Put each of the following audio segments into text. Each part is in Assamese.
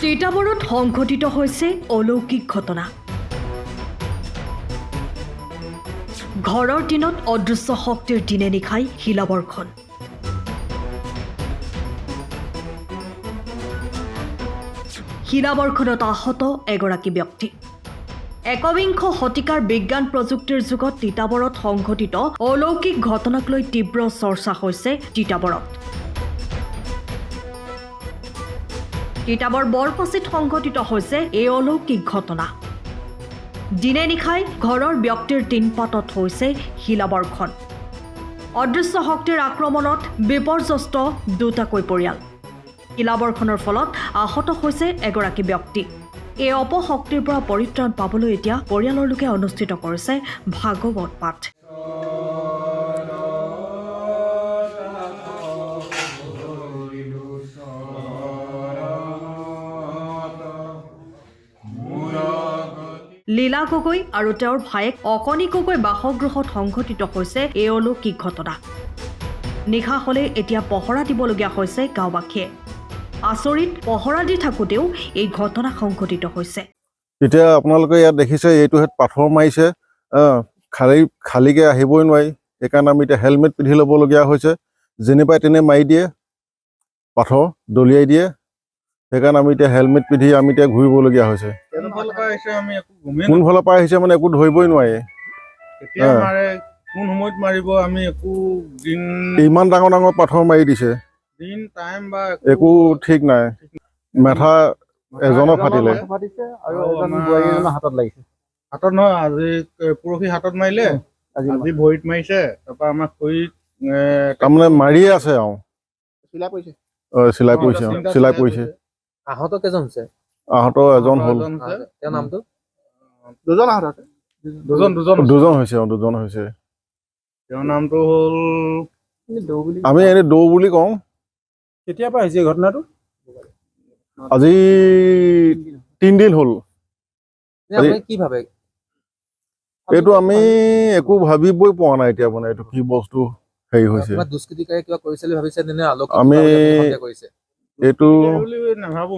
তিতাবৰত সংঘটিত হৈছে অলৌকিক ঘটনা। ঘৰৰ দিনত অদৃশ্য শক্তিৰ দিনে নিশাই শিলাবৰ্ষণ। শিলাবৰ্ষণত আহত এগৰাকী ব্যক্তি। একবিংশ শতিকাৰ বিজ্ঞান প্ৰযুক্তিৰ যুগত তিতাবৰত সংঘটিত অলৌকিক ঘটনাক লৈ তীব্ৰ চৰ্চা হৈছে তিতাবৰত। তিতাবৰ বৰপাচিত সংঘটিত হৈছে এই অলৌকিক ঘটনা। দিনে নিশাই ঘৰৰ ব্যক্তিৰ টিনপাতত হৈছে শিলাবৰ্ষণ। অদৃশ্য শক্তিৰ আক্ৰমণত বিপৰ্যস্ত দুটাকৈ পৰিয়াল। শিলাবৰ্ষণৰ ফলত আহত হৈছে এগৰাকী ব্যক্তি। এই অপশক্তিৰ পৰা পৰিত্ৰাণ পাবলৈ এতিয়া পৰিয়ালৰ লোকে অনুষ্ঠিত কৰিছে ভাগৱত পাঠ। লীলা গগৈ আৰু তেওঁৰ ভায়েক অকণি গগৈ বাসগৃহত সংঘটিত হৈছে এই অলৌকিক ঘটনা। নিশা হ'লে এতিয়া পহৰা দিবলগীয়া হৈছে গাঁওবাসীয়ে। আচৰিত, পহৰা দি থাকোঁতেও এই ঘটনা সংঘটিত হৈছে। এতিয়া আপোনালোকে ইয়াত দেখিছে, এইটো পাথৰ মাৰিছে, খালীকৈ আহিবই নোৱাৰি। সেইকাৰণে আমি এতিয়া হেলমেট পিন্ধি ল'বলগীয়া হৈছে। যেনে পাই তেনে মাৰি দিয়ে, পাথৰ দলিয়াই দিয়ে। সেইকাৰণে আমি এতিয়া হেলমেট পিন্ধি আমি এতিয়া ঘূৰিবলগীয়া হৈছে। কোনফালৰ পৰা আহিছে মানে একো ধৰিবই নোৱাৰি। ইমান ডাঙৰ ডাঙৰ পাথৰ মাৰি দিছে, একো ঠিক নাই। মেথা এজনৰ ফাটিলে, হাতত নহয়, আজি পৰহি হাতত মাৰিলে, আজি ভৰিত মাৰিছে। তাৰপৰা আমাৰ খৰিত তাৰমানে মাৰিয়ে আছে আৰু চিলাই পৰিছে। আহত কেইজন হৈছে? আহত এজন হ'ল। তেওঁৰ নামটো? দুজন আহত আছে, দুজন হৈছে। তেওঁৰ নামটো হ'ল, আমি এনে দৌ বুলি কওঁ। কেতিয়াৰ পৰা হৈছে ঘটনাটো? আজি 3 দিন হ'ল। কি ভাবে এইটো আমি একো ভাবিবই পৰা নাই এতিয়া, মানে এইটো কি বস্তু হেৰি হৈছে। দুষ্কৃতিকাৰী কিবা কৰিছে বুলি ভাবিছে নে? আমি এইটো নাভাবো।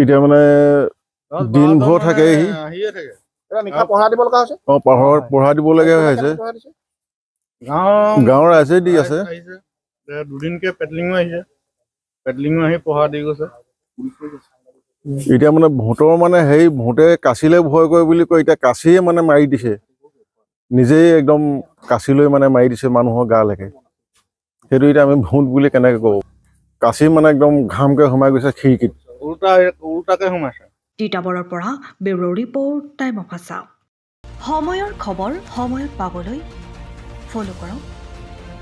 এতিয়া মানে দিনভৰ থাকে, পঢ়া দিব লগা হৈছে। গাঁৱৰ ৰাইজে দি আছে। দুদিনকে পেডলিঙো আহি পঢ়া দি গৈছে। এতিয়া মানে ভোটৰ মানে ভোটে কাচিলে ভয় কৰে বুলি কয়। এতিয়া কাচিয়ে মানে মাৰি দিছে, নিজেই একদম কাচি লৈ মানে মাৰি দিছে মানুহৰ গালৈকে। সেইটো এতিয়া আমি ভোট বুলি কেনেকে কওঁ? কাচি মানে একদম ঘামকে সোমাই গৈছে খিৰিকীত, উল্টাকে সোমাইছে। তিতাবৰৰ পৰা bureau' report, time of Assam. সময়ৰ খবৰ সময়ত পাবলৈ ফ'ল' কৰক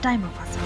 টাইম অফ আছাম।